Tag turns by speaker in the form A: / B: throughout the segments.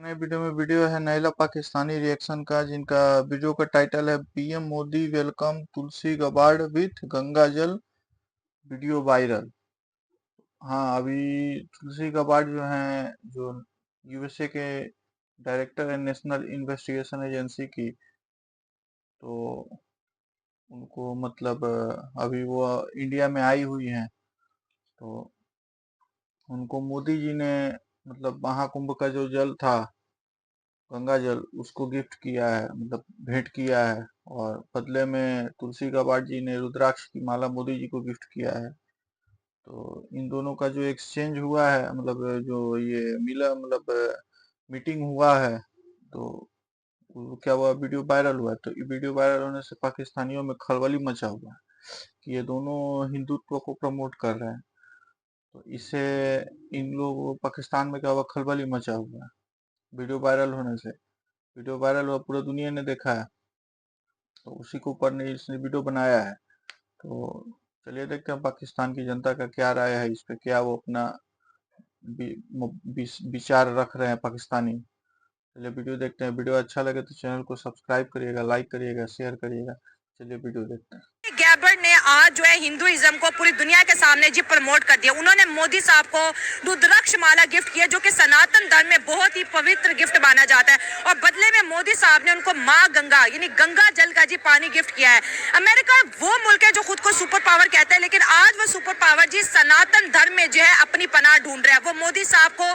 A: नए वीडियो है Naila Pakistani reaction का, जिनका वीडियो का टाइटल है PM Modi welcome Tulsi Gabbard with Ganga जल, वीडियो वायरल। हाँ, अभी तुलसी गबार्ड जो हैं, जो यूएसए के डायरेक्टर है नेशनल इन्वेस्टिगेशन एजेंसी की, तो उनको मतलब अभी वो इंडिया में आई हुई हैं। तो उनको मोदी जी ने मतलब महाकुंभ का जो जल था, गंगा जल, उसको गिफ्ट किया है, मतलब भेंट किया है। और बदले में तुलसी गबार्ड जी ने रुद्राक्ष की माला मोदी जी को गिफ्ट किया है। तो इन दोनों का जो एक्सचेंज हुआ है, मतलब जो ये मिला, मतलब मीटिंग हुआ है, तो क्या हुआ, वीडियो वायरल हुआ है। तो ये वीडियो वायरल होने से पाकिस्तानियों में खलबली मचा हुआ है कि ये दोनों हिंदुत्व को प्रमोट कर रहे हैं। तो इससे इन लोग पाकिस्तान में क्या हुआ, खलबली मचा हुआ है वीडियो वायरल होने से। वीडियो वायरल हुआ, पूरा दुनिया ने देखा है, तो उसी के ऊपर ने इसने वीडियो बनाया है। तो चलिए देखते हैं पाकिस्तान की जनता का क्या राय है इस पे, क्या वो अपना विचार रख रहे हैं पाकिस्तानी। चलिए वीडियो देखते हैं। वीडियो अच्छा लगे तो चैनल को सब्सक्राइब करिएगा, लाइक करिएगा, शेयर करिएगा। चलिए वीडियो देखते हैं।
B: गैबर्ड ने आज जो है हिंदुइज्म को पूरी दुनिया के सामने जी प्रमोट कर दिया। उन्होंने मोदी साहब को रुद्राक्ष माला गिफ्ट किया, जो कि सनातन धर्म में बहुत ही पवित्र गिफ्ट माना जाता है। और बदले में मोदी साहब ने उनको माँ गंगा यानी गंगा जल का जी पानी गिफ्ट किया है। अमेरिका वो मुल्क है जो खुद को सुपर पावर कहता है, लेकिन आज वो सुपर पावर जी सनातन धर्म में जो है अपनी पनाह ढूंढ रहा है। वो मोदी साहब को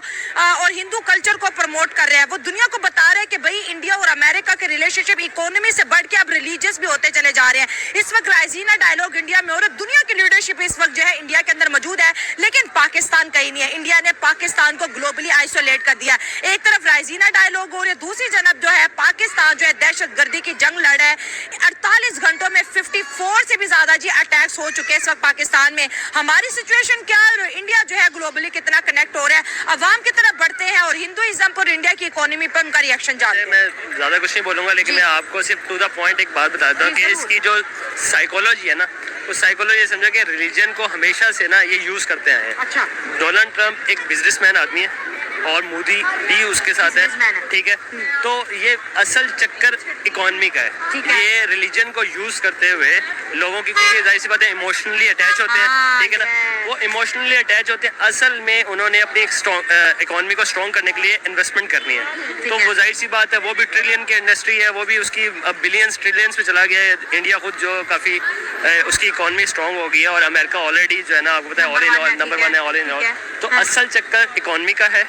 B: और हिंदू कल्चर को प्रमोट कर रहे हैं। वो दुनिया को बता रहे हैं कि भाई इंडिया और अमेरिका के रिलेशनशिप इकोनॉमी से बढ़ के अब रिलीजियस भी होते चले जा रहे हैं। इस वक्त राइजीना डायलॉग इंडिया में हो रहा है। दुनिया की लीडरशिप इस वक्त जो है इंडिया के अंदर मौजूद है, लेकिन पाकिस्तान कहीं नहीं है। इंडिया ने पाकिस्तान को ग्लोबली आइसोलेट कर दिया। एक तरफ राइजीना डायलॉग हो रही है, दूसरी जानब जो है पाकिस्तान जो है दहशतगर्दी की जंग लड़ रहा है। 48 घंटों में 54 से भी ज्यादा जी अटैक्स हो चुके हैं इस वक्त पाकिस्तान में। हमारी सिचुएशन क्या है, इंडिया जो है ग्लोबली कितना कनेक्ट हो रहा है, अवाम की तरफ बढ़ते हैं और हिंदुइज्म पर इंडिया की इकोनॉमी पर उनका रिएक्शन जानते हैं।
C: मैं ज्यादा कुछ नहीं बोलूंगा, लेकिन मैं आपको सिर्फ टू द पॉइंट एक बात बताता हूँ कि इसकी जो साइकोलॉजी है ना, उस साइकोलॉजी समझो कि रिलीजन को हमेशा से ना ये यूज करते आए हैं।
B: अच्छा।
C: डोनाल्ड ट्रंप एक बिजनेसमैन आदमी है और मोदी भी उसके साथ है, ठीक है। तो ये असल चक्कर इकोनॉमी का है। ये रिलीजन को यूज करते हुए लोगों की, क्योंकि जाहिर सी बात है इमोशनली अटैच होते हैं, ठीक है ना। वो इमोशनली अटैच होते हैं। असल में उन्होंने अपनी एक स्ट्रॉन्ग इकोनॉमी को स्ट्रॉन्ग करने के लिए इन्वेस्टमेंट करनी है। तो वो जाहिर सी बात है, वो भी ट्रिलियन की इंडस्ट्री है, वो भी उसकी अब बिलियंस ट्रिलियंस पे चला गया है। इंडिया खुद जो काफी उसकी इकोनॉमी स्ट्रॉन्ग हो गई है, और अमेरिका ऑलरेडी जो है ना, आपको पता है ऑल इन ऑल नंबर 1 है, ऑल इन ऑल। तो असल चक्कर इकोनॉमी का है।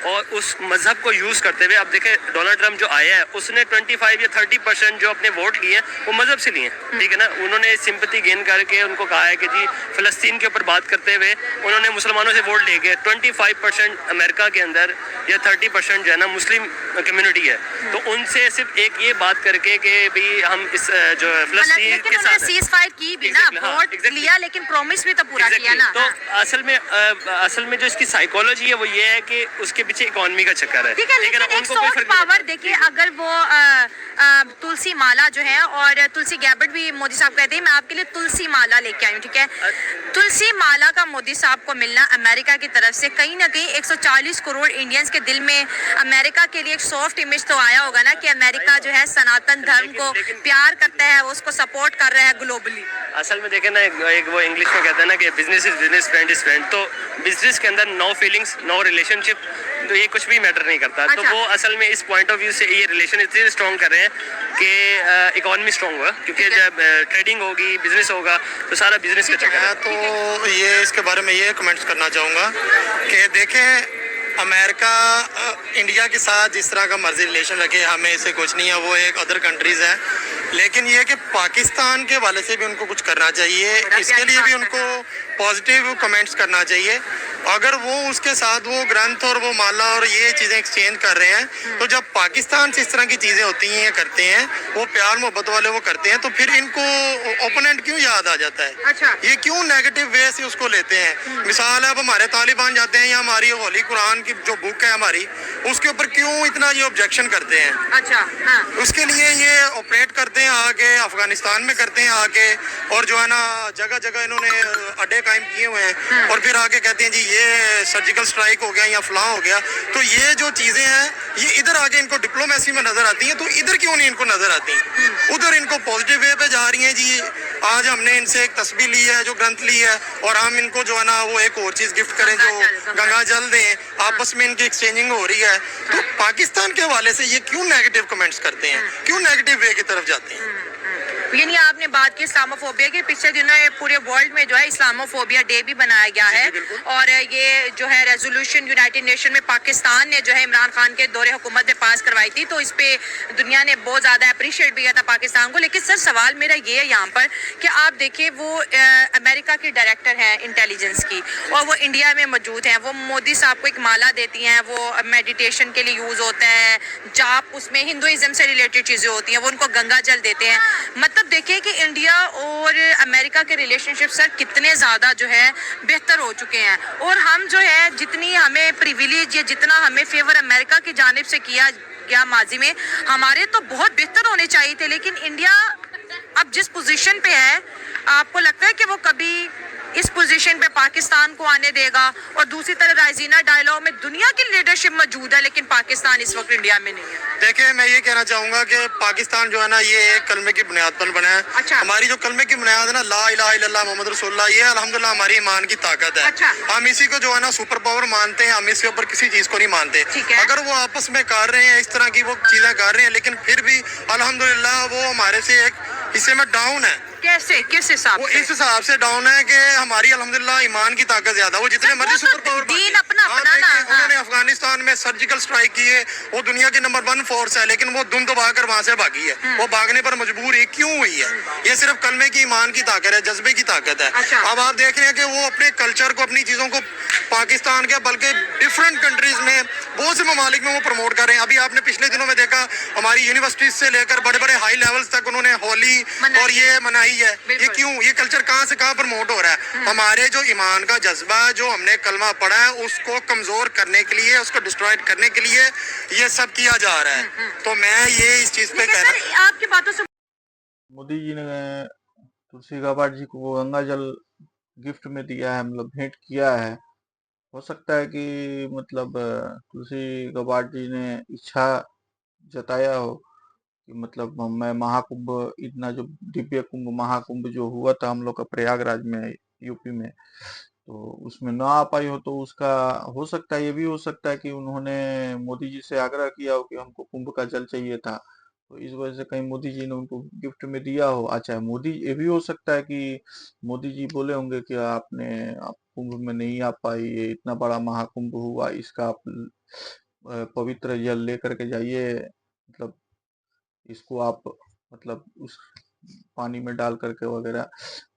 C: और उस मजहब को यूज करते हुए अब देखें, डोनाल्ड ट्रंप जो आया है उसने 25 या 30% जो अपने वोट लिए हैं वो मजहब से लिए हैं, ठीक है ना। उन्होंने सिंपैथी गेन करके उनको कहा है कि जी फिलिस्तीन के ऊपर बात करते हुए उन्होंने मुसलमानों से वोट लेके 25% अमेरिका के अंदर या 30% जो है ना मुस्लिम कम्युनिटी है, तो उनसे सिर्फ एक ये बात करके कि भी हम इस जो फिलिस्तीन के साथ
B: सीज फायर की भी ना, वोट लिया, लेकिन प्रॉमिस भी तो पूरा किया ना।
C: तो असल में जो इसकी साइकोलॉजी है वो ये है कि उसके पीछे इकोनॉमी का चक्कर है,
B: ठीक है। लेकिन एक सॉफ्ट पावर देखिए, अगर वो तुलसी माला जो है, और तुलसी गैबर्ड भी मोदी साहब कहते हैं मैं आपके लिए तुलसी माला लेके आई हूँ, ठीक है। तुलसी माला का मोदी साहब को मिलना अमेरिका की तरफ से कहीं ना कहीं 140 करोड़ इंडियंस के दिल में अमेरिका के लिए एक सॉफ्ट इमेज तो आया होगा ना, कि अमेरिका जो है सनातन धर्म को प्यार करता है, उसको सपोर्ट कर रहा है ग्लोबली।
C: असल में देखें ना, एक वो इंग्लिश में कहते हैं ना कि business is business, friend is friend. तो बिजनेस के अंदर नो फीलिंग्स, नो रिलेशनशिप, तो ये कुछ भी मैटर नहीं करता। अच्छा। तो वो असल में इस पॉइंट ऑफ व्यू से ये रिलेशन इतने स्ट्रॉन्ग कर रहे हैं कि इकोनॉमी स्ट्रॉन्ग होगा, क्योंकि जब ट्रेडिंग होगी, बिजनेस होगा, तो सारा बिजनेस का चक्कर है।
D: तो ये इसके बारे में ये कमेंट्स करना चाहूँगा कि देखें, अमेरिका इंडिया के साथ जिस तरह का मर्जी रिलेशन रखे, हमें इससे कुछ नहीं है, वो एक अदर कंट्रीज़ है। लेकिन ये कि पाकिस्तान के वाले से भी उनको कुछ करना चाहिए, इसके लिए भी उनको पॉजिटिव कमेंट्स करना चाहिए। अगर वो उसके साथ वो ग्रंथ और वो माला और ये चीज़ें एक्सचेंज कर रहे हैं, तो जब पाकिस्तान से इस तरह की चीज़ें होती हैं, करते हैं, वो प्यार मोहब्बत वाले वो करते हैं, तो फिर इनको ओपोनेंट क्यों याद आ जाता है?
B: अच्छा।
D: ये क्यों नेगेटिव वे से उसको लेते हैं? मिसाल है, अब हमारे तालिबान जाते हैं या हमारी होली कुरान की जो बुक है हमारी, उसके ऊपर क्यों इतना ये ऑब्जेक्शन करते हैं?
B: अच्छा। हाँ।
D: उसके लिए ये ऑपरेट करते हैं आके, अफगानिस्तान में करते हैं आके, और जो है ना जगह जगह इन्होंने अड्डे कायम किए हुए हैं, और फिर आके कहते हैं जी ये सर्जिकल स्ट्राइक हो गया या फलां हो गया, तो ये जो चीज़ें हैं ये इधर आके इनको डिप्लोमेसी में नज़र आती हैं, तो इधर क्यों नहीं इनको नज़र आती? उधर इनको पॉजिटिव वे पे जा रही हैं जी। आज हमने इनसे एक तस्वीर ली है, जो ग्रंथ ली है, और हम इनको जो है ना वो एक और चीज़ गिफ्ट करें, जो गंगा जल दें, आपस में इनकी एक्सचेंजिंग हो रही है। तो पाकिस्तान के हवाले से ये क्यों नेगेटिव कमेंट्स करते हैं, क्यों नेगेटिव वे की तरफ जाते हैं?
B: यानी आपने बात की इस्लामोफोबिया की, पिछले दिनों ये पूरे वर्ल्ड में जो है इस्लामोफोबिया डे भी बनाया गया है, और ये जो है रेजोल्यूशन यूनाइटेड नेशन में पाकिस्तान ने जो है इमरान खान के दौरे हुकूमत में पास करवाई थी, तो इस पे दुनिया ने बहुत ज़्यादा अप्रिशिएट भी किया था पाकिस्तान को। लेकिन सर सवाल मेरा ये है यहाँ पर कि आप देखिए वो अमेरिका की डायरेक्टर हैं इंटेलिजेंस की, और वो इंडिया में मौजूद हैं, वो मोदी साहब को एक माला देती हैं, वो मेडिटेशन के लिए यूज़ होता है, जाप उसमें हिंदुइज्म से रिलेटेड चीज़ें होती हैं, वो उनको गंगा जल देते हैं। मतलब देखिए कि इंडिया और अमेरिका के रिलेशनशिप सर कितने ज़्यादा जो है बेहतर हो चुके हैं, और हम जो है जितनी हमें प्रिविलेज या जितना हमें फेवर अमेरिका की जानिब से किया गया माजी में, हमारे तो बहुत बेहतर होने चाहिए थे। लेकिन इंडिया अब जिस पोजीशन पे है, आपको लगता है कि वो कभी इस पोजीशन पे पाकिस्तान को आने देगा? और दूसरी तरफ राइजीना डायलॉग में दुनिया की लीडरशिप मौजूद है, लेकिन पाकिस्तान इस वक्त इंडिया में नहीं है।
D: देखिए, मैं ये कहना चाहूंगा कि पाकिस्तान जो है ना ये एक कलमे की बुनियाद पर बना है।
B: अच्छा।
D: हमारी जो कलमे की बुनियाद है ना, ला इलाहा इल्लल्लाह मोहम्मद रसूलुल्लाह, ये अल्हम्दुलिल्लाह हमारी ईमान की ताकत है।
B: अच्छा।
D: हम इसी को जो है ना सुपर पावर मानते हैं, हम इसके ऊपर किसी चीज को नहीं मानते।
B: ठीक है।
D: अगर वो आपस में कर रहे हैं, इस तरह की वो चीजें कर रहे हैं, लेकिन फिर भी अल्हम्दुलिल्लाह वो हमारे से एक हिस्से में डाउन है।
B: कैसे, किस हिसाब
D: वो
B: से?
D: इस हिसाब से डाउन है कि हमारी अल्हम्दुलिल्लाह ईमान की ताकत ज्यादा, वो जितने
B: सर,
D: मर्जी
B: वो तो
D: सुपर पावर
B: दीन अपना अपना ना, हाँ।
D: उन्होंने अफगानिस्तान में सर्जिकल स्ट्राइक की है, वो दुनिया की नंबर 1 फोर्स है, लेकिन वो दुम दबा कर वहां से भागी है। वो भागने पर मजबूर है, क्यों हुई है? ये सिर्फ कलमे की ईमान की ताकत है, जज्बे की ताकत है।
B: अच्छा।
D: अब आप देख रहे हैं कि वो अपने कल्चर को, अपनी चीजों को पाकिस्तान के बल्कि डिफरेंट कंट्रीज में, बहुत से ममालिक में वो प्रमोट कर रहे हैं। अभी आपने पिछले दिनों में देखा, हमारी यूनिवर्सिटीज से लेकर बड़े बड़े हाई लेवल्स तक उन्होंने होली और ये मनाई है। ये क्यों? ये कल्चर कहाँ से कहाँ प्रमोट हो रहा है? हमारे जो ईमान का जज्बा है, जो हमने कलमा पढ़ा है, उसको कमजोर करने के लिए, उसको डिस्ट्रॉय करने के लिए ये सब किया जा रहा है। तो मैं ये इस चीज पे कहना,
B: सर आपकी बातों से
A: मोदी जी ने तुलसी गाबार्ड जी को गंगा जल गिफ्ट में दिया है, मतलब भेंट किया है। हो सकता है कि मतलब तुलसी गाबार्ड जी ने इच्छा जताया हो कि मतलब मैं महाकुंभ, इतना जो दिव्य कुंभ महाकुंभ जो हुआ था हम लोग का प्रयागराज में, यूपी में, तो उसमें ना आ पाई हो, तो उसका हो सकता है, ये भी हो सकता है कि उन्होंने मोदी जी से आग्रह किया हो कि हमको कुंभ का जल चाहिए था, तो इस वजह से कहीं मोदी जी ने उनको गिफ्ट में दिया हो। अच्छा, मोदी, ये भी हो सकता है कि मोदी जी बोले होंगे कि आप कुंभ में नहीं आ पाई, ये इतना बड़ा महाकुंभ हुआ, इसका आप पवित्र जल लेकर के जाइए, मतलब इसको आप मतलब उस पानी में डाल करके वगैरह,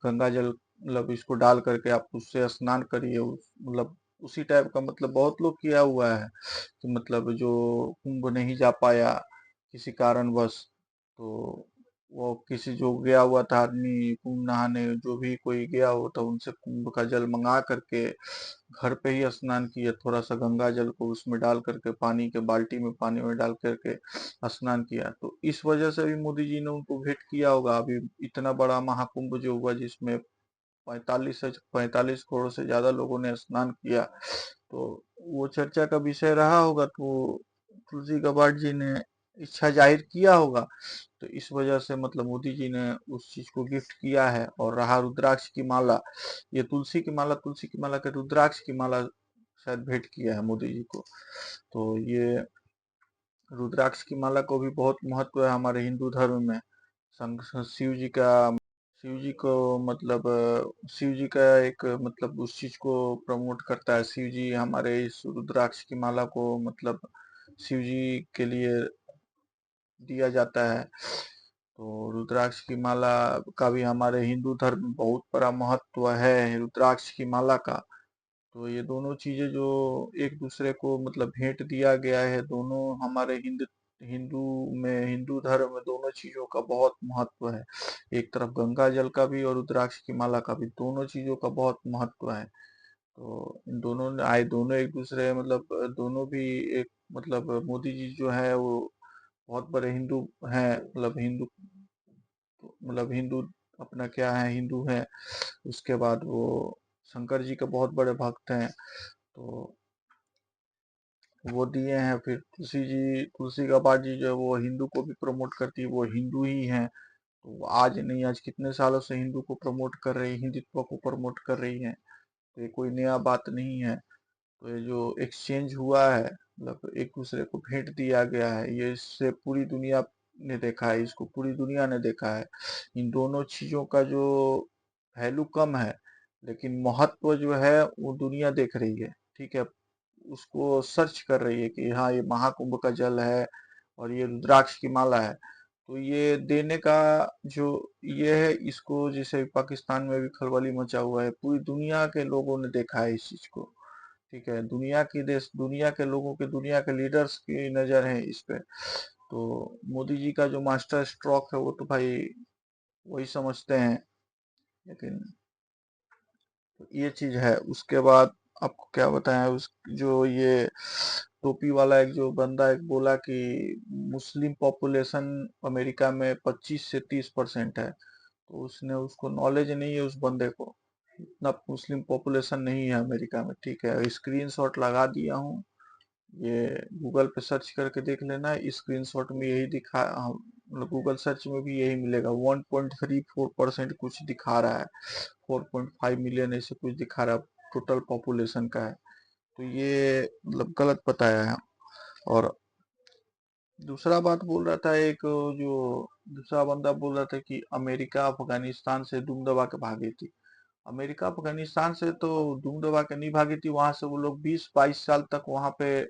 A: गंगा जल मतलब इसको डाल करके आप उससे स्नान करिए, मतलब उसी टाइप का, मतलब बहुत लोग किया हुआ है कि मतलब जो कुंभ नहीं जा पाया किसी कारणवश, तो वो किसी जो गया हुआ था आदमी कुंभ नहाने, जो भी कोई गया हो तो उनसे कुंभ का जल मंगा करके घर पे ही स्नान किए, थोड़ा सा गंगा जल को उसमें डाल करके, पानी के बाल्टी में पानी में डाल करके स्नान किया, तो इस वजह से भी मोदी जी ने उनको भेंट किया होगा। अभी इतना बड़ा महाकुंभ जो हुआ, जिसमें 45 करोड़ से ज्यादा लोगों ने स्नान किया, तो वो चर्चा का विषय रहा होगा, तो तुलसी गाबार्ड जी ने इच्छा जाहिर किया होगा, तो इस वजह से मतलब मोदी जी ने उस चीज को गिफ्ट किया है। और रहा रुद्राक्ष की माला, ये तुलसी की माला के रुद्राक्ष की माला शायद भेंट किया है मोदी जी को, तो ये रुद्राक्ष की माला को भी बहुत महत्व है हमारे हिंदू धर्म में। शिव जी का, शिव जी को मतलब शिव जी का एक मतलब उस चीज को प्रमोट करता है। शिव जी हमारे इस रुद्राक्ष की माला को मतलब शिव जी के लिए दिया जाता है, तो रुद्राक्ष की माला का भी हमारे हिंदू धर्म में बहुत बड़ा महत्व है, रुद्राक्ष की माला का। तो ये दोनों चीजें जो एक दूसरे को मतलब भेंट दिया गया है, दोनों हमारे हिंदू हिंदू धर्म में दोनों चीजों का बहुत महत्व है। एक तरफ गंगा जल का भी और रुद्राक्ष की माला का भी, दोनों चीजों का बहुत महत्व है। तो इन दोनों ने आए, दोनों एक दूसरे मतलब दोनों भी एक मतलब मोदी जी जो है वो बहुत बड़े हिंदू हैं, मतलब हिंदू अपना क्या है, हिंदू है। उसके बाद वो शंकर जी के बहुत बड़े भक्त हैं, तो वो दिए हैं। फिर तुलसी गबार्ड जी जो है वो हिंदू को भी प्रमोट करती है, वो हिंदू ही हैं। तो आज नहीं, आज कितने सालों से हिंदू को प्रमोट कर रही, हिंदुत्व को प्रमोट कर रही हैं। तो ये कोई नया बात नहीं है। तो ये जो एक्सचेंज हुआ है, मतलब एक दूसरे को भेंट दिया गया है, ये इससे पूरी दुनिया ने देखा है, इसको पूरी दुनिया ने देखा है। इन दोनों चीजों का जो वैल्यू कम है, लेकिन महत्व जो है वो दुनिया देख रही है। ठीक है, उसको सर्च कर रही है कि हाँ ये महाकुंभ का जल है और ये रुद्राक्ष की माला है। तो ये देने का जो ये है, इसको जैसे पाकिस्तान में भी खलबली मचा हुआ है, पूरी दुनिया के लोगों ने देखा है इस चीज को। ठीक है, दुनिया के लोगों के, दुनिया के लीडर्स की नजर है इस पे। तो मोदी जी का जो मास्टर स्ट्रोक है वो तो भाई वही समझते हैं। लेकिन तो ये चीज है। उसके बाद आपको क्या बताएं, उस जो ये टोपी वाला एक जो बंदा एक बोला कि मुस्लिम पॉपुलेशन अमेरिका में 25 से 30% है। तो उसने, उसको नॉलेज नहीं है उस बंदे को, इतना मुस्लिम पॉपुलेशन नहीं है अमेरिका में। ठीक है, स्क्रीनशॉट लगा दिया हूँ, ये गूगल पे सर्च करके देख लेना। स्क्रीनशॉट में यही दिखा, गूगल सर्च में भी यही मिलेगा। 1.34% कुछ दिखा रहा है, 4.5 मिलियन ऐसे कुछ दिखा रहा है, टोटल पॉपुलेशन का है। तो ये मतलब गलत बताया है। और दूसरा बात बोल रहा था, एक जो दूसरा बंदा बोल रहा था कि अमेरिका अफगानिस्तान से दुम दबा के भागी थी। अमेरिका अफगानिस्तान से तो दुम दबा के नहीं भागी थी, वहां से वो लोग 20-22 साल तक वहां पे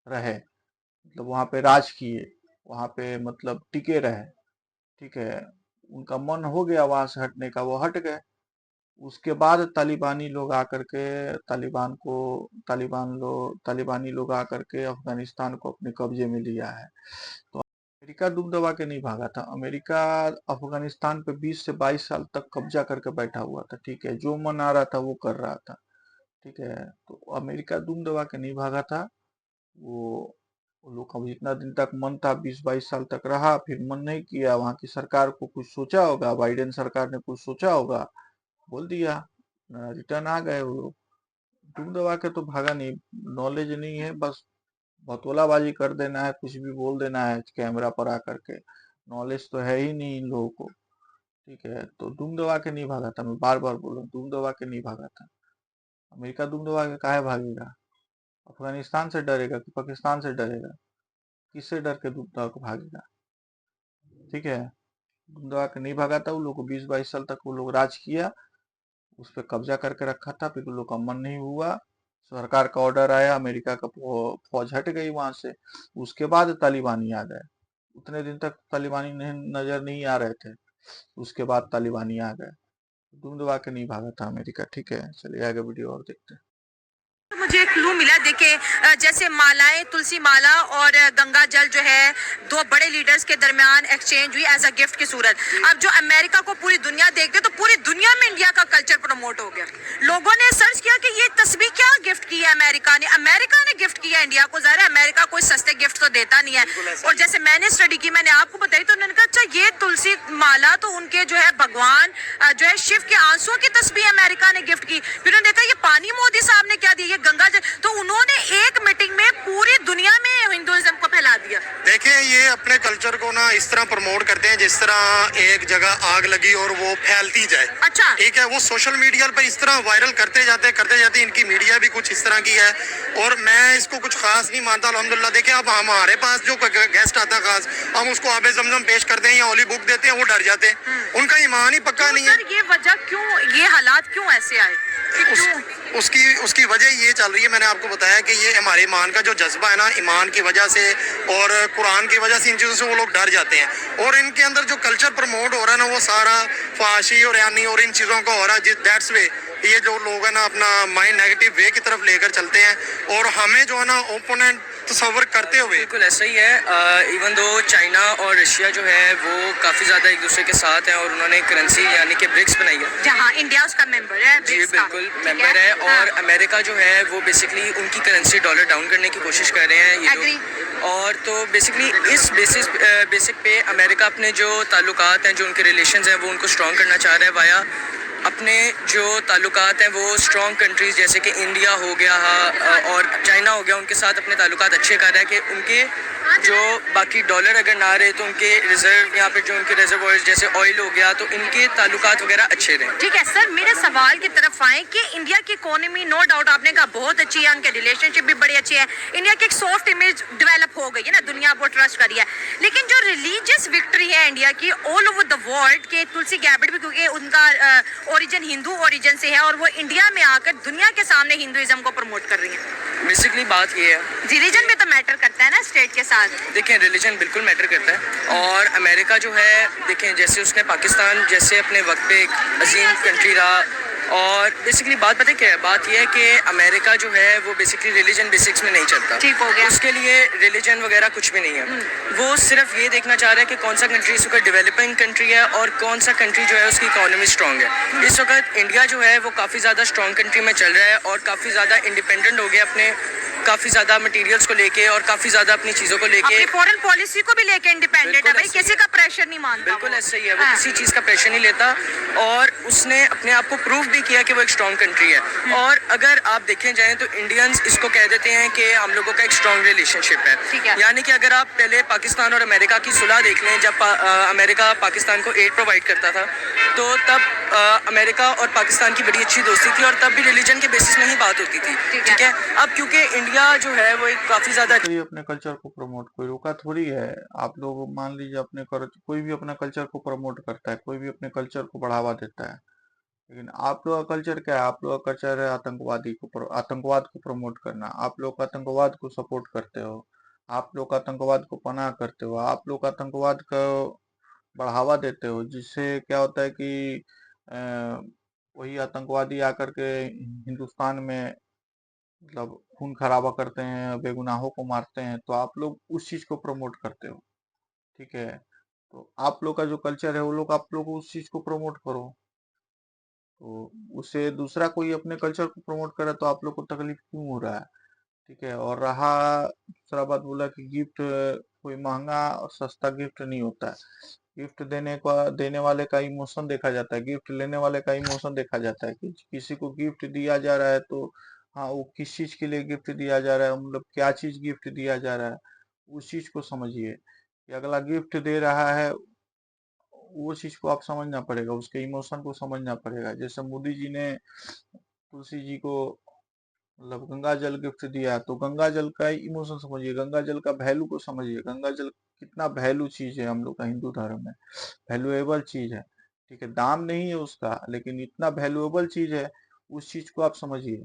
A: रहे, मतलब वहां पे राज किए, वहां पे मतलब टिके रहे। ठीक है, उनका मन हो गया वहां से हटने का, वो हट गए। उसके बाद तालिबानी लोग आकर के तालिबानी लोग आकर के अफगानिस्तान को अपने कब्जे में लिया है। तो अमेरिका दुम दबा के नहीं भागा था, अमेरिका अफगानिस्तान पे 20 से 22 साल तक कब्जा करके बैठा हुआ था। ठीक है, जो मन आ रहा था वो कर रहा था। ठीक है, तो अमेरिका दुम दबा के नहीं भागा था। वो वो लोग का जितना दिन तक मन था, 20-22 साल तक रहा, फिर मन नहीं किया, वहां की सरकार को कुछ सोचा होगा, बाइडेन सरकार ने कुछ सोचा होगा, बोल दिया, रिटर्न आ गए वो लोग। दुम दबा के तो भागा नहीं, नॉलेज नहीं है, बस बतौलाबाजी कर देना है, कुछ भी बोल देना है कैमरा पर आकर के, नॉलेज तो है ही नहीं इन लोगों को। ठीक है, तो दुम दबा के नहीं भागा था, मैं बार बार बोल रहा हूँ, दुम दबा के नहीं भागा था। अमेरिका दुम दबा के काहे भागेगा? अफगानिस्तान से डरेगा कि पाकिस्तान से डरेगा? किससे डर के दुम दबा के भागेगा? ठीक है, दुम दबा के नहीं भागा था। वो लोग को 20-22 साल तक वो लोग राज किया, उस पर कब्जा करके रखा था। फिर उन लोग का मन नहीं हुआ, सरकार का ऑर्डर आया, अमेरिका का फौज हट गई वहां से। उसके बाद तालिबानी आ गए, उतने दिन तक तालिबानी नजर नहीं आ रहे थे, उसके बाद तालिबानी आ गए। दुम दबा के नहीं भागा था अमेरिका। ठीक है, चलिए आगे वीडियो और देखते हैं।
B: मुझे क्लू मिला, देखिए जैसे मालाएं, तुलसी माला और गंगा जल जो है दो बड़े लीडर्स के दरमियान एक्सचेंज हुई एज अ गिफ्ट की सूरत। अब जो अमेरिका को पूरी दुनिया देखते हैं, तो पूरी दुनिया में इंडिया का कल्चर प्रमोट हो गया। लोगों ने सर्च किया कि ये तस्वीर क्या गिफ्ट की है अमेरिका ने गिफ्ट किया इंडिया को। ज़ाहिर है अमेरिका कोई सस्ते गिफ्ट तो देता नहीं है। और जैसे मैंने स्टडी की, मैंने आपको बताई, तो उन्होंने कहा अच्छा ये तुलसी माला तो उनके जो है भगवान जो है शिव के आंसुओं की तस्वीर अमेरिका ने गिफ्ट की। फिर उन्होंने देखा ये पानी मोदी साहब ने क्या दिया, गंगा जल, तो उन्होंने एक मीटिंग में पूरी दुनिया में हिंदुइज्म को फैला दिया।
D: देखिए, ये अपने कल्चर को ना इस तरह प्रमोट करते हैं जिस तरह एक जगह आग लगी और वो फैलती जाए।
B: अच्छा,
D: ठीक है, वो सोशल मीडिया पर इस तरह वायरल करते जाते इनकी मीडिया भी कुछ इस तरह की है। और मैं इसको कुछ खास नहीं मानता, अल्हम्दुलिल्लाह। देखिए, अब हमारे पास जो गेस्ट आता है खास, हम उसको आबे जमजम पेश करते हैं या होली बुक देते हैं, वो डर जाते हैं, उनका ईमान ही पक्का नहीं है।
B: ये वजह क्यों, ये हालात क्यों ऐसे आए?
D: उसकी वजह ये चल रही है, मैंने आपको बताया कि ये हमारे ईमान का जो जज्बा है ना, ईमान की वजह से और कुरान की वजह से इन चीज़ों से वो लोग डर जाते हैं। और इनके अंदर जो कल्चर प्रमोट हो रहा है ना, वो सारा फाशी और यानी और इन चीज़ों का हो रहा है। दैट्स वे ये जो लोग है ना अपना माइंड नेगेटिव वे की तरफ लेकर चलते हैं, और हमें जो है ना ओपोनेंट तस्वर करते हुए।
E: बिल्कुल ऐसा ही है। इवन दो चाइना और रशिया जो है वो काफ़ी ज़्यादा एक दूसरे के साथ हैं, और उन्होंने करेंसी यानी कि ब्रिक्स बनाई है,
B: जहाँ इंडिया उसका मेंबर है।
E: जी बिल्कुल मेंबर है। और अमेरिका जो है वो बेसिकली उनकी करेंसी डॉलर डाउन करने की कोशिश कर रहे हैं ये लोग। और तो बेसिकली इस बेसिक पे अमेरिका अपने जो ताल्लुकात हैं, जो उनके रिलेशंस हैं, वो उनको स्ट्रॉन्ग करना चाह रहा है वाया अपने जो ताल्लुकात हैं वो स्ट्रॉन्ग कंट्रीज़ जैसे कि इंडिया हो गया और चाइना हो गया, उनके साथ अपने ताल्लुकात अच्छे कर रहा है कि उनके जो बाकी डॉलर अगर ना रहे तो उनके रिजर्व यहाँ पे जो उनके रिजर्वॉयर्स जैसे ऑयल हो गया तो इनके ताल्लुकात वगैरह अच्छे रहें।
B: ठीक है सर, मेरे सवाल की तरफ आए कि इंडिया की इकोनॉमी नो डाउट आपने कहा बहुत अच्छी है, उनके रिलेशनशिप भी बड़ी अच्छी है, इंडिया की एक सॉफ्ट इमेज डेवलप हो गई है ना, दुनिया बहुत ट्रस्ट करी है। लेकिन जो रिलीजियस विक्ट्री है इंडिया की ऑल ओवर द वर्ल्ड के तुलसी गैबर्ट भी, क्योंकि उनका ओरिजिन हिंदू ओरिजिन से है और वो इंडिया में आकर दुनिया के सामने हिंदुइज्म को प्रमोट कर रही है।
E: बेसिकली बात ये है,
B: रिलीजन भी तो मैटर करता है ना स्टेट के साथ।
E: देखें रिलीजन बिल्कुल मैटर करता है और अमेरिका जो है देखें जैसे उसने पाकिस्तान जैसे अपने वक्त पे एक अजीम कंट्री रहा और बेसिकली बात पता है क्या है, बात यह है कि अमेरिका जो है वो बेसिकली रिलीजन बेसिक्स में नहीं चलता।
B: ठीक हो गया।
E: उसके लिए रिलीजन वगैरह कुछ भी नहीं है, वो सिर्फ ये देखना चाह रहा है कि कौन सा कंट्री उसका डेवलपिंग कंट्री है और कौन सा कंट्री जो है उसकी इकोनॉमी स्ट्रॉन्ग है। इस वक्त इंडिया जो है वो काफ़ी ज़्यादा स्ट्रॉन्ग कंट्री में चल रहा है और काफ़ी ज़्यादा इंडिपेंडेंट हो गया अपने काफ़ी ज़्यादा मटेरियल्स को लेके और काफ़ी ज़्यादा अपनी चीज़ों को लेके,
B: अपनी फॉरेन पॉलिसी को भी लेके इंडिपेंडेंट है भाई, किसी का प्रेशर नहीं मानता।
E: बिल्कुल
B: वो।
E: ऐसा ही है, वो
B: हाँ।
E: किसी चीज़ का प्रेशर नहीं लेता और उसने अपने आप को प्रूव भी किया कि वो एक स्ट्रॉन्ग कंट्री है। और अगर आप देखें जाएं तो इंडियंस इसको कह देते हैं कि हम लोगों का एक स्ट्रॉन्ग रिलेशनशिप
B: ठीक
E: है।
B: है।
E: यानी कि अगर आप पहले पाकिस्तान और अमेरिका की सुलह देख लें, जब अमेरिका पाकिस्तान को एड प्रोवाइड करता था तो तब अमेरिका और पाकिस्तान की बड़ी अच्छी दोस्ती थी और तब भी रिलीजन के बेसिस में ही बात होती थी। ठीक है, अब क्योंकि इंडिया जो है वो एक काफ़ी ज़्यादा
A: कोई अपने कल्चर को प्रमोट, कोई रोका थोड़ी है। आप लोग मान लीजिए अपने कोई भी अपना कल्चर को प्रमोट करता है, कोई भी अपने कल्चर को बढ़ावा देता है, लेकिन आप लोग का कल्चर क्या है? आप लोग का कल्चर है आतंकवाद को प्रमोट करना। आप लोग आतंकवाद को सपोर्ट करते हो, आप लोग आतंकवाद को पनाह करते हो, आप लोग आतंकवाद को बढ़ावा देते हो, जिससे क्या होता है कि अ, वही आतंकवादी आकर के हिंदुस्तान में मतलब खून खराबा करते हैं, बेगुनाहों को मारते हैं, तो आप लोग उस चीज को प्रमोट करते हो। ठीक है, तो आप लोग का जो कल्चर है वो लोग आप लोग उस चीज को प्रमोट करो। तो उससे दूसरा कोई अपने कल्चर को प्रमोट करे तो आप लोग को तकलीफ क्यों हो रहा है? ठीक है, और रहा दूसरा बात बोला कि गिफ्ट कोई महंगा और सस्ता गिफ्ट नहीं होता है। गिफ्ट देने वाले का इमोशन देखा जाता है, गिफ्ट लेने वाले का इमोशन देखा जाता है कि किसी को गिफ्ट दिया जा रहा है तो हाँ, वो किस चीज के लिए गिफ्ट दिया जा रहा है, मतलब क्या चीज गिफ्ट दिया जा रहा है, उस चीज को समझिए कि अगला गिफ्ट दे रहा है, वो चीज को आप समझना पड़ेगा, उसके इमोशन को समझना पड़ेगा। जैसे मोदी जी ने तुलसी जी को मतलब गंगा जल गिफ्ट दिया, तो गंगा जल का इमोशन समझिए, गंगा जल का वैल्यू को समझिए, गंगा जल कितना वैल्यू चीज है हम लोग का हिंदू धर्म में, वैल्यूएबल चीज है। ठीक है, दाम नहीं है उसका, लेकिन इतना वैल्यूएबल चीज है, उस चीज को आप समझिए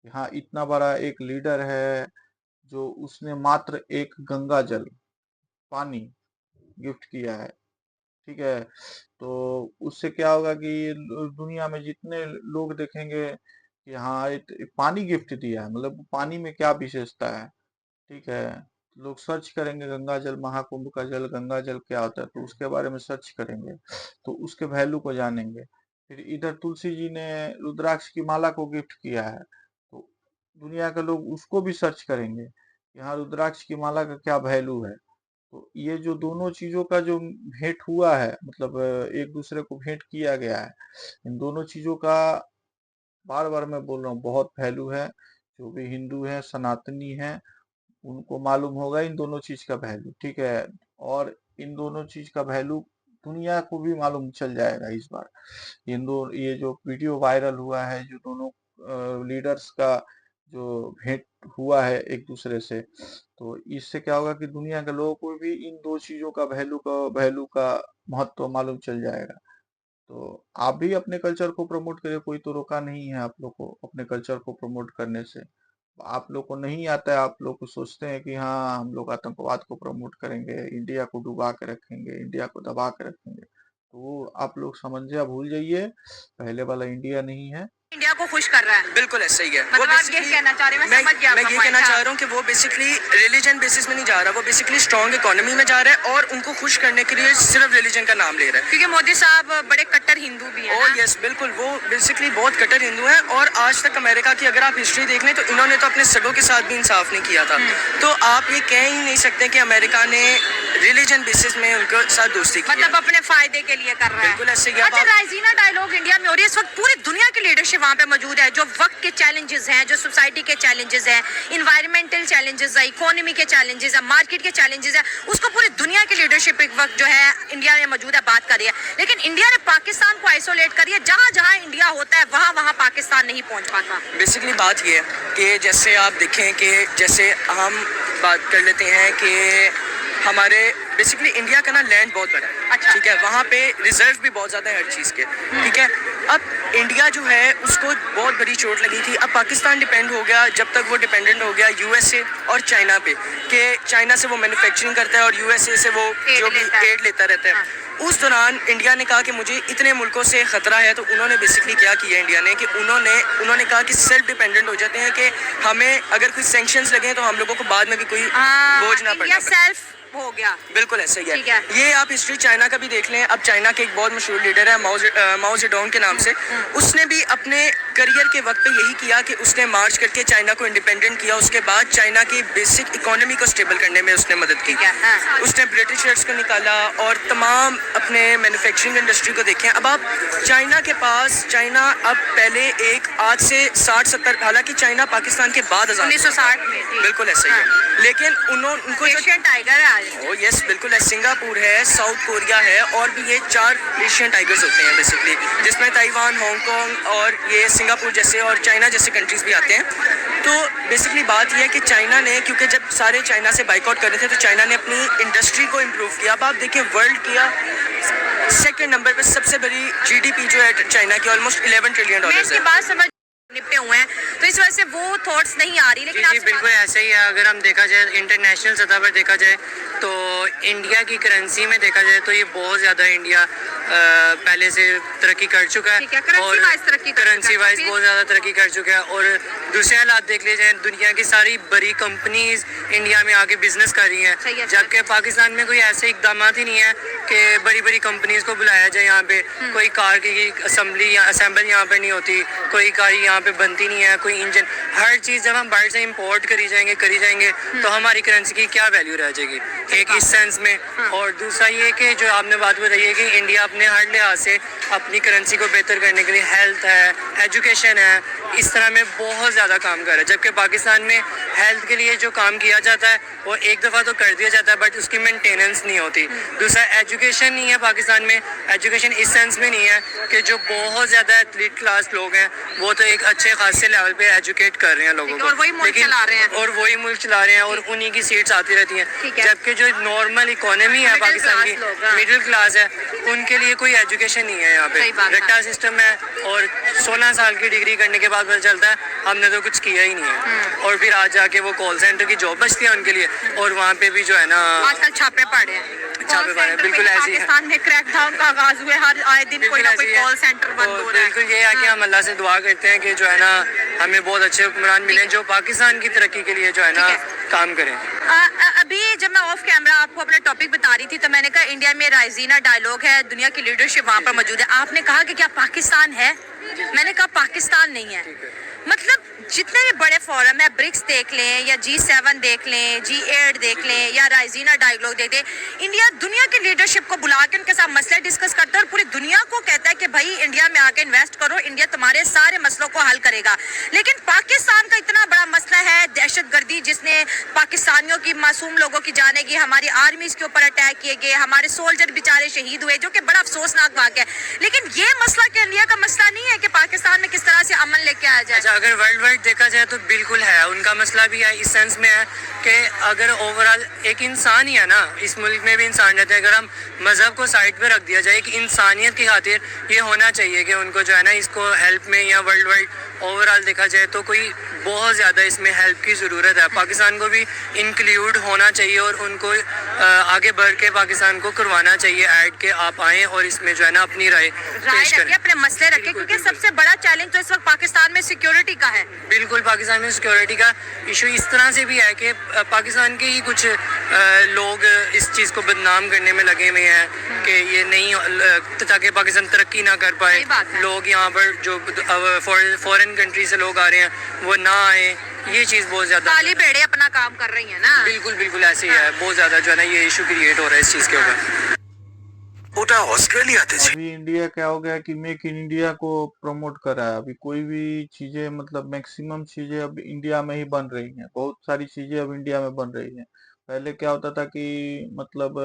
A: कि हाँ, इतना बड़ा एक लीडर है जो उसने मात्र एक गंगा जल पानी गिफ्ट किया है। ठीक है, तो उससे क्या होगा कि दुनिया में जितने लोग देखेंगे कि हाँ, पानी गिफ्ट दिया है, मतलब पानी में क्या विशेषता है। ठीक है, लोग सर्च करेंगे गंगा जल, महाकुंभ का जल, गंगा जल क्या होता है, तो उसके बारे में सर्च करेंगे, तो उसके वैल्यू को जानेंगे। फिर इधर तुलसी जी ने रुद्राक्ष की माला को गिफ्ट किया है, तो दुनिया के लोग उसको भी सर्च करेंगे कि हाँ, रुद्राक्ष की माला का क्या वैल्यू है। तो ये जो दोनों चीजों का जो भेंट हुआ है, मतलब एक दूसरे को भेंट किया गया है, इन दोनों चीजों का बार बार मैं बोल रहा हूँ बहुत वैल्यू है। जो भी हिंदू है, सनातनी है, उनको मालूम होगा इन दोनों चीज का वैल्यू। ठीक है, और इन दोनों चीज का वैल्यू दुनिया को भी मालूम चल जाएगा इस बार। ये जो वीडियो वायरल हुआ है, जो दोनों लीडर्स का जो भेंट हुआ है एक दूसरे से, तो इससे क्या होगा कि दुनिया के लोगों को भी इन दो चीजों का वैल्यू का महत्व मालूम चल जाएगा। तो आप भी अपने कल्चर को प्रमोट करिए, कोई तो रोका नहीं है आप लोग को अपने कल्चर को प्रमोट करने से। आप लोग को नहीं आता है, आप लोग को सोचते हैं कि हाँ, हम लोग आतंकवाद को प्रमोट करेंगे, इंडिया को डुबा के रखेंगे, इंडिया को दबा के रखेंगे, तो वो आप लोग समझिए, भूल जाइए, पहले वाला इंडिया नहीं है।
B: इंडिया को खुश कर रहा है।
E: बिल्कुल ऐसा ही है।
B: मतलब आप ये कहना चाह रहे हैं, मैं समझ गया
E: मैं
B: आपका
E: ये कहना
B: point,
E: चाह
B: हाँ।
E: रहा हूँ कि वो बेसिकली रिलीजन बेसिस में नहीं जा रहा, वो बेसिकली स्ट्रॉन्ग इकोनॉमी में जा रहा है और उनको खुश करने के लिए सिर्फ रिलीजन का नाम ले रहा है।
B: क्योंकि मोदी साहब बड़े कट्टर हिंदू भी हैं
E: ओह
B: ना?
E: यस बिल्कुल, वो बेसिकली बहुत कट्टर हिंदू हैं और आज तक अमेरिका की अगर आप हिस्ट्री देख लें तो इन्होंने तो अपने सगों के साथ भी इंसाफ नहीं किया था। तो आप ये कह ही नहीं सकते कि अमेरिका ने रिलीजन बेसिस में उनके साथ दोस्ती की है।
B: मतलब अपने फायदे के लिए कर रहा है।
E: बिल्कुल ऐसे ही। अब
B: अच्छा,
E: आप-
B: राइजीना डायलॉग इंडिया में हो रही है इस वक्त, पूरी दुनिया की लीडरशिप वहाँ पे मौजूद है। जो वक्त के चैलेंजेस हैं, जो सोसाइटी के चैलेंजेस हैं, इन्वायरमेंटल चैलेंजेस है, इकोनॉमी के चैलेंजेस है, मार्केट के चैलेंजेस है, उसको पूरी दुनिया की लीडरशिप एक वक्त जो है इंडिया में मौजूद है, बात कर रही है। लेकिन इंडिया ने पाकिस्तान को आइसोलेट कर दिया। जहाँ जहाँ इंडिया होता है वहाँ वहाँ पाकिस्तान नहीं पहुँच पाता।
E: बेसिकली बात ये है कि जैसे आप देखें कि जैसे हम बात कर लेते हैं कि हमारे बेसिकली इंडिया का ना लैंड बहुत बड़ा है।
B: अच्छा।
E: ठीक है, वहाँ पे रिजर्व भी बहुत ज़्यादा है हर चीज़ के। ठीक है, अब इंडिया जो है उसको बहुत बड़ी चोट लगी थी। अब पाकिस्तान डिपेंड हो गया, जब तक वो डिपेंडेंट हो गया यूएसए और चाइना पे, कि चाइना से वो मैन्युफैक्चरिंग करता है और यूएसए से वो
B: एड
E: जो भी
B: लेता है।
E: एड लेता रहता है। उस दौरान इंडिया ने कहा कि मुझे इतने मुल्कों से ख़तरा है, तो उन्होंने बेसिकली क्या किया इंडिया ने कि उन्होंने कहा कि सेल्फ डिपेंडेंट हो जाते हैं, कि हमें अगर कोई सैंक्शंस लगे तो हम लोगों को बाद में भी कोई बोझ ना
B: इंडिया
E: पड़ना पड़े।
B: सेल्फ हो गया।
E: बिल्कुल ऐसे ही
B: ठीक
E: है।
B: है।
E: ये आप हिस्ट्री चाइना का भी देख लें। अब चाइना के एक बहुत मशहूर लीडर है माओ जेडोंग के नाम से, उसने भी अपने करियर के वक्त पे यही किया कि उसने मार्च करके चाइना को इंडिपेंडेंट किया। उसके बाद चाइना की बेसिक इकोनॉमी को स्टेबल करने में उसने मदद की।
B: ठीक है, हाँ।
E: उसने ब्रिटिशर्स को निकाला और तमाम अपने मैन्युफैक्चरिंग इंडस्ट्री को देखें। अब आप चाइना के पास, चाइना अब पहले एक आज से 60-70, हालांकि चाइना पाकिस्तान के बाद आजाद
B: 1960 में, ठीक।
E: बिल्कुल ऐसे ही है।
B: हाँ।
E: लेकिन उनको जो
B: एशियन टाइगर है आज।
E: ओ यस बिल्कुल है, सिंगापुर है, साउथ कोरिया है और भी ये 4 एशियन टाइगर्स होते हैं बेसिकली, जिसमें ताइवान, हांगकांग और ये सिंगापुर जैसे और चाइना जैसे कंट्रीज भी आते हैं। तो बेसिकली बात ये है कि चाइना ने, क्योंकि जब सारे चाइना से बाइकआउट कर रहे थे तो चाइना ने अपनी इंडस्ट्री को इम्प्रूव किया। अब आप देखिए वर्ल्ड किया सेकेंड नंबर पे सबसे बड़ी जीडीपी जो है चाइना की ऑलमोस्ट 11 ट्रिलियन
B: मैं
E: डॉलर
B: इसकी
E: है।
B: बात समझ निपटे हुए हैं, तो इस वजह से वो थॉट्स नहीं आ रही। लेकिन
F: जी
B: आपसे
F: बिल्कुल ऐसे ही है। अगर हम देखा जाए इंटरनेशनल सतह पर देखा जाए तो इंडिया की करेंसी में देखा जाए तो ये बहुत ज़्यादा इंडिया पहले से तरक्की कर चुका
B: ठीक है,
F: है
B: currency
F: और
B: wise तरक्की कर चुका है।
F: करेंसी वाइज
B: फिर-
F: बहुत ज़्यादा तरक्की कर चुका है। और दूसरे हालात देख लिए जाए, दुनिया की सारी बड़ी कंपनीज इंडिया में आके बिजनेस कर रही
B: सही है,
F: हैं, जबकि पाकिस्तान में कोई ऐसे इकदाम ही नहीं है कि बड़ी बड़ी कंपनीज को बुलाया जाए। यहाँ पे कोई कार की असेंबली या असेंबल यहाँ पे नहीं होती, कोई कार यहाँ पे बनती नहीं है, कोई इंजन, हर चीज़ जब हम बाहर से इंपोर्ट करी जाएंगे तो हमारी करेंसी की क्या वैल्यू रह जाएगी, एक इस सेंस में। और दूसरा ये कि जो आपने बात बताई है कि इंडिया अपने हर लिहाज से अपनी करेंसी को बेहतर करने के लिए हेल्थ है, एजुकेशन है, इस तरह में बहुत ज़्यादा काम कर रहा है। जबकि पाकिस्तान में हेल्थ के लिए जो काम किया जाता है वो एक दफ़ा तो कर दिया जाता है बट उसकी मेंटेनेंस नहीं होती। दूसरा एजुकेशन नहीं है पाकिस्तान में, एजुकेशन इस सेंस में नहीं है कि जो बहुत ज़्यादा एथलीट क्लास लोग हैं वो तो एक अच्छे खासे लेवल पे एजुकेट कर रहे हैं लोगों को,
B: और वही मुल्क चला रहे हैं।
F: और वही मुल्क चला रहे हैं और उन्हीं की सीट्स आती रहती
B: ठीक
F: हैं।
B: है।
F: जबकि जो नॉर्मल इकोनॉमी है
B: Middle
F: पाकिस्तान
B: class
F: की,
B: लोग, हाँ।
F: मिडिल क्लास है, उनके लिए कोई एजुकेशन नहीं है यहाँ पे।
B: सही बात है।
F: रट्टा सिस्टम है और 16 साल की डिग्री करने के बाद पता चलता है हमने तो कुछ किया ही नहीं है। और फिर आज जाके वो कॉल सेंटर की जॉब बचती है उनके लिए और वहाँ पे भी जो है ना
B: आजकल छापे पड़े हैं।
F: छापे पड़े हैं, बिल्कुल ऐसे ही है।
B: पाकिस्तान में क्रैकडाउन का आगाज हुए, हर आए दिन कोई ना कोई कॉल सेंटर बंद हो रहा है।
F: बिल्कुल ये है कि हम अल्लाह से दुआ करते हैं कि जो है ना हमें बहुत अच्छे हुक्मरान मिले जो पाकिस्तान की तरक्की के लिए जो है ना
B: ठीक
F: काम करें।
B: अभी जब मैं ऑफ कैमरा आपको अपना टॉपिक बता रही थी तो मैंने कहा इंडिया में राइजीना डायलॉग है, दुनिया की लीडरशिप वहाँ पर मौजूद है। आपने कहा कि क्या पाकिस्तान है? मैंने कहा पाकिस्तान नहीं है। मतलब जितने भी बड़े फोरम है, ब्रिक्स देख लें या G7 देख लें, G8 देख लें या राइजीना डायलॉग देख लें, इंडिया दुनिया की लीडरशिप को बुला के उनके साथ मसले डिस्कस करता है और पूरी दुनिया को कहता है कि भाई इंडिया में आके इन्वेस्ट करो, इंडिया तुम्हारे सारे मसलों को हल करेगा। लेकिन पाकिस्तान का इतना बड़ा मसला है दहशतगर्दी, जिसने पाकिस्तानियों की, मासूम लोगों की जाने की, हमारी आर्मीज के ऊपर अटैक किए गए, हमारे सोल्जर बेचारे शहीद हुए, जो कि बड़ा अफसोसनाक वाक़या है। लेकिन ये मसला क्या इंडिया का मसला नहीं है कि पाकिस्तान में किस तरह से अमन लेके आया जाए?
F: अच्छा, अगर वर्ल्ड देखा जाए तो बिल्कुल है, उनका मसला भी है, इस सेंस में है कि अगर ओवरऑल एक इंसान ही है ना, इस मुल्क में भी इंसान रहते हैं, अगर हम मज़हब को साइड पे रख दिया जाए कि इंसानियत की खातिर ये होना चाहिए कि उनको जो है ना इसको हेल्प में या वर्ल्ड वाइड ओवरऑल देखा जाए तो कोई बहुत ज़्यादा इसमें हेल्प की ज़रूरत है। पाकिस्तान को भी इंक्लूड होना चाहिए और उनको आगे बढ़ के पाकिस्तान को करवाना चाहिए ऐड के आप आएँ और इसमें जो है ना अपनी राय पेश
B: रखिए,
F: करें।
B: अपने मसले रखिए,
F: बिल्कुल,
B: क्योंकि सबसे बड़ा चैलेंज तो इस वक्त पाकिस्तान में सिक्योरिटी का है।
F: बिल्कुल पाकिस्तान में सिक्योरिटी का इशू इस तरह से भी है कि पाकिस्तान के ही कुछ लोग इस चीज़ को बदनाम करने में लगे हुए हैं कि ये नहीं ताकि पाकिस्तान तरक्की ना कर पाए।
B: सही बात है।
F: लोग यहाँ पर जो फॉरेन कंट्री से लोग आ रहे हैं वो ना आए, ये चीज़ बहुत ज़्यादा
B: काली भेड़े अपना काम कर रही है ना।
F: बिल्कुल बिल्कुल ऐसे ही है, बहुत ज़्यादा जो है ना ये इशू क्रिएट हो रहा है इस चीज़ के ऊपर।
G: ওটা অস্ট্রেলিয়াতে ছিল।
A: अभी इंडिया क्या हो गया कि मेक इन इंडिया को प्रमोट कर रहा है। अभी कोई भी चीजें मतलब मैक्सिमम चीजें अब इंडिया में ही बन रही हैं। बहुत सारी चीजें अब इंडिया में बन रही हैं। पहले क्या होता था कि मतलब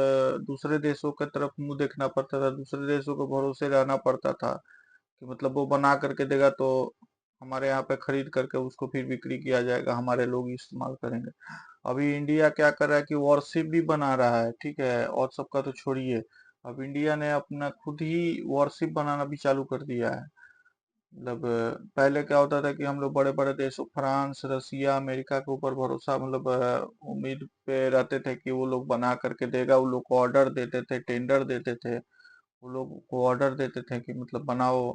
A: दूसरे देशों की तरफ मुंह देखना पड़ता था, दूसरे देशों को भरोसे रहना पड़ता था कि मतलब वो बना करके देगा तो हमारे यहाँ पे खरीद करके उसको फिर बिक्री किया जाएगा, हमारे लोग इस्तेमाल करेंगे। अभी इंडिया क्या कर रहा है कि वॉरशिप भी बना रहा है, ठीक है, और सबका तो छोड़िए। अब इंडिया ने अपना खुद ही वॉरशिप बनाना भी चालू कर दिया है। मतलब पहले क्या होता था कि हम लोग बड़े बड़े देशों फ्रांस, रसिया, अमेरिका के ऊपर भरोसा मतलब उम्मीद पे रहते थे कि वो लोग बना करके देगा। वो लोग को ऑर्डर देते थे, टेंडर देते थे, वो लोग को ऑर्डर देते थे कि मतलब बनाओ,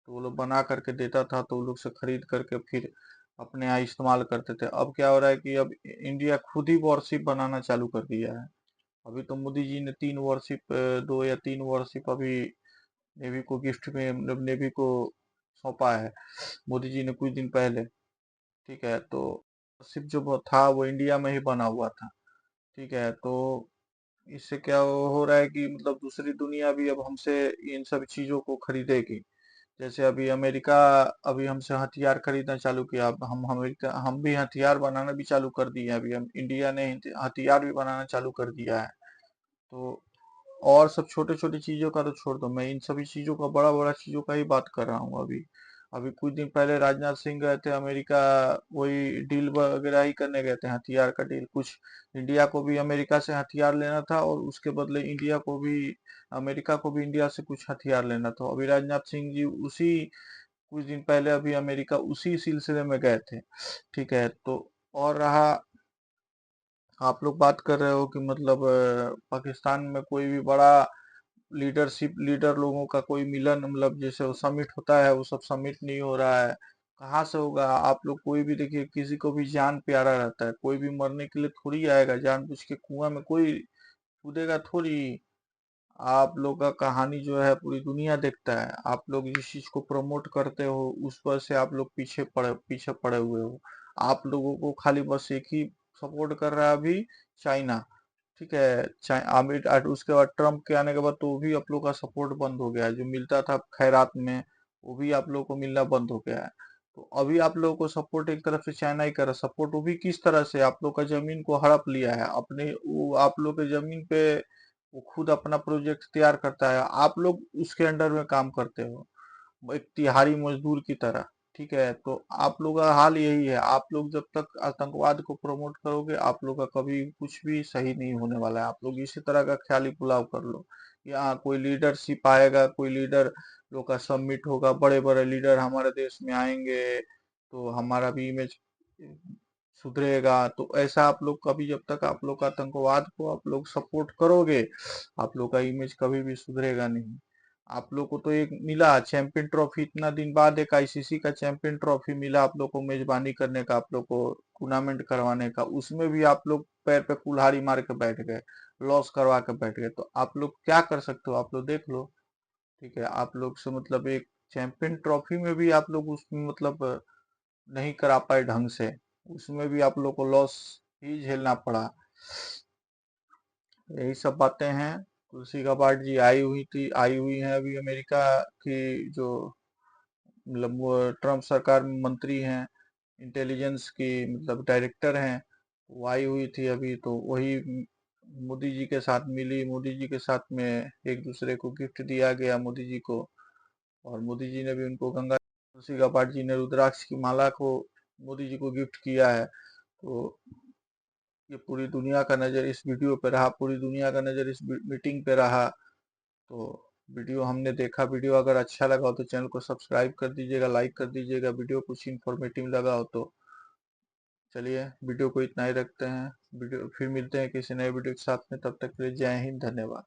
A: तो वो लोग बना करके देता था, तो वो लोग से खरीद करके फिर अपने यहाँ इस्तेमाल करते थे। अब क्या हो रहा है कि अब इंडिया खुद ही वॉरशिप बनाना चालू कर दिया है। अभी तो मोदी जी ने 3 वॉरशिप 2 या 3 वॉरशिप अभी नेवी को गिफ्ट में मतलब नेवी को सौंपा है मोदी जी ने कुछ दिन पहले, ठीक है। तो वॉरशिप जो था वो इंडिया में ही बना हुआ था, ठीक है। तो इससे क्या हो रहा है कि मतलब दूसरी दुनिया भी अब हमसे इन सब चीजों को खरीदेगी। जैसे अभी अमेरिका अभी हमसे हथियार खरीदना चालू किया। अब हम अमेरिका हम भी हथियार बनाना भी चालू कर दिए हैं। अभी हम इंडिया ने हथियार भी बनाना चालू कर दिया है। तो और सब छोटे छोटी चीजों का तो छोड़ दो, मैं इन सभी चीजों का बड़ा बड़ा चीजों का ही बात कर रहा हूँ। अभी अभी कुछ दिन पहले राजनाथ सिंह गए थे अमेरिका, वही डील वगैरह ही करने गए थे, हथियार का डील। कुछ इंडिया को भी अमेरिका से हथियार लेना था और उसके बदले इंडिया को भी अमेरिका को भी इंडिया से कुछ हथियार लेना था। अभी राजनाथ सिंह जी उसी कुछ दिन पहले अभी अमेरिका उसी सिलसिले में गए थे, ठीक है। तो और रहा आप लोग बात कर रहे हो कि मतलब पाकिस्तान में कोई भी बड़ा लीडरशिप लीडर लोगों का कोई मिलन मतलब जैसे वो समिट होता है वो सब समिट नहीं हो रहा है। कहाँ से होगा? आप लोग कोई भी देखिए, किसी को भी जान प्यारा रहता है, कोई भी मरने के लिए थोड़ी आएगा जानबूझ के, कुआं में कोई कूदेगा थोड़ी। आप लोग का कहानी जो है पूरी दुनिया देखता है। आप लोग जिस चीज को प्रमोट करते हो उस पर से आप लोग पीछे पड़े हुए हो। आप लोगों को खाली बस एक ही सपोर्ट कर रहा है अभी, चाइना, ठीक है। आमिर उसके बाद ट्रम्प के आने के बाद तो वो भी आप लोग का सपोर्ट बंद हो गया है। जो मिलता था खैरात में वो भी आप लोग को मिलना बंद हो गया है। तो अभी आप लोगों को सपोर्ट एक तरफ से चाइना ही कर रहा है। सपोर्ट वो भी किस तरह से? आप लोग का जमीन को हड़प लिया है अपने, वो आप लोग के जमीन पे वो खुद अपना प्रोजेक्ट तैयार करता है, आप लोग उसके अंडर में काम करते हो एक तिहाड़ी मजदूर की तरह, ठीक है। तो आप लोग का हाल यही है। आप लोग जब तक आतंकवाद को प्रमोट करोगे आप लोग का कभी कुछ भी सही नहीं होने वाला है। आप लोग इसी तरह का ख्याली पुलाव कर लो कि हाँ कोई लीडरशिप आएगा, कोई लीडर लोग का सबमिट होगा, बड़े बड़े लीडर हमारे देश में आएंगे तो हमारा भी इमेज सुधरेगा। तो ऐसा आप लोग कभी, जब तक आप लोग आतंकवाद को आप लोग सपोर्ट करोगे आप लोग का इमेज कभी भी सुधरेगा नहीं। आप लोग को तो एक मिला चैंपियन ट्रॉफी, इतना दिन बाद एक आईसीसी का चैंपियन ट्रॉफी मिला आप लोग को मेजबानी करने का, आप लोग को टूर्नामेंट करवाने का। उसमें भी आप लोग पैर पे कुल्हाड़ी मार के बैठ गए, लॉस करवा के बैठ गए। तो आप लोग क्या कर सकते हो? आप लोग देख लो, ठीक है। आप लोग से मतलब एक चैंपियन ट्रॉफी में भी आप लोग उसमें मतलब नहीं करा पाए ढंग से, उसमें भी आप लोग को लॉस ही झेलना पड़ा। यही सब बातें हैं। तुलसी गाबार्ड जी आई हुई हैं अभी अमेरिका की, जो मतलब वो ट्रम्प सरकार में मंत्री हैं, इंटेलिजेंस की मतलब डायरेक्टर हैं। वो आई हुई थी अभी, तो वही मोदी जी के साथ मिली। मोदी जी के साथ में एक दूसरे को गिफ्ट दिया गया मोदी जी को, और मोदी जी ने भी उनको गंगा, तुलसी गाबार्ड जी ने रुद्राक्ष की माला को मोदी जी को गिफ्ट किया है। तो ये पूरी दुनिया का नज़र इस वीडियो पे रहा, पूरी दुनिया का नज़र इस मीटिंग पे रहा। तो वीडियो हमने देखा, वीडियो अगर अच्छा लगा हो तो चैनल को सब्सक्राइब कर दीजिएगा, लाइक कर दीजिएगा। वीडियो कुछ इन्फॉर्मेटिव लगा हो तो चलिए वीडियो को इतना ही रखते हैं। वीडियो फिर मिलते हैं किसी नए वीडियो के साथ में, तब तक के लिए जय हिंद, धन्यवाद।